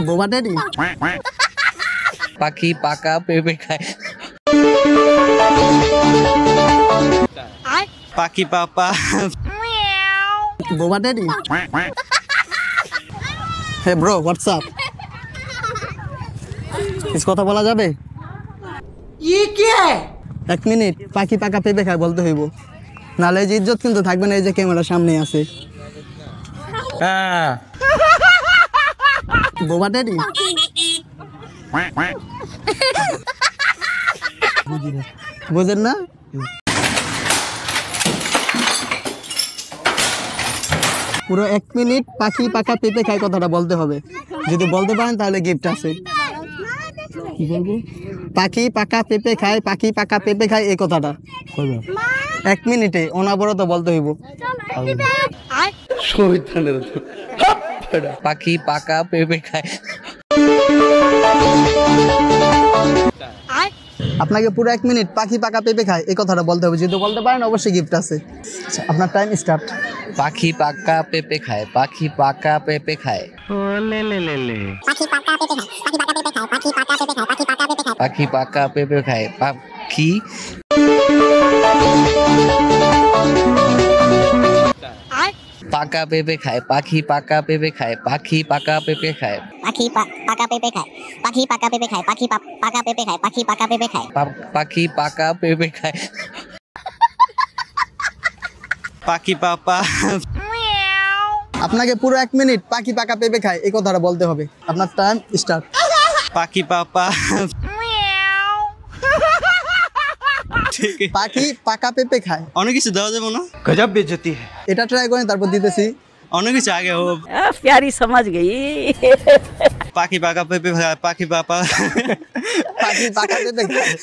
বোবা ড্যাডি। পাখি পাকা পেঁপে খায়। পাখি পাপা বোবা ড্যাডি। হে ব্রো হোয়াটসঅ্যাপ, কিছু কথা বলা যাবে? এক মিনিট, পাখি পাকা পেঁপে খায় বলতে হইব, নাহলে এই যে ইজ্জত কিন্তু থাকবে না। এই যে ক্যামেরার সামনে আছে। বোবা ড্যাডি। বুঝেন না? পুরো 1 মিনিট পাখি পাকা পেঁপে খায় কথাটা বলতে হবে। যদি বলতে পারেন তাহলে গিফট আছে। কি বলবো? পাখি পাকা পেঁপে খায়, পাখি পাকা পেঁপে খায়, এই কথাটা 1 মিনিটে অনবরত বলতে হইব। পাখি পাকা পেঁপে খায়। আপনাকে পুরো 1 মিনিট পাখি পাকা পেঁপে খায় এই কথাটা বলতে হবে। যদি বলতে পারেন অবশ্যই গিফট আছে। আচ্ছা, আপনার টাইম স্টার্ট। পাখি পাকা পেঁপে খায়, পাখি পাকা পেঁপে খায়। পাখি পাকা পেঁপে খায়, পাখি পাকা পেঁপে খায়, পাখি পাকা পেঁপে খায়, পাখি পাকা পেঁপে খায়। পাখি পাকা পেঁপে খায়, পাখি পাকা পেঁপে খায়, পাখি পাকা পেঁপে খায়, পাখি পাকা পেঁপে খায়। পাখি পাকা পেঁপে খায়। পাখি পাপা আপনাকে পুরো 1 মিনিট পাখি পাকা পেঁপে খায় এই কথাটা বলতে হবে। আপনার টাইম স্টার্ট। পাখি পাপা পাখি পাকা পেঁপে খায়। অনেক কিছু দেওয়া যাবে না? গজব বেজতি। এটা ট্রাই করেন, তারপর দিতেছি। অনেক কিছু আগে ও प्यारी समझ गई। পাখি পাকা পেঁপে খায়, পাখি পাপা পাখি পাকা পেঁপে খায়।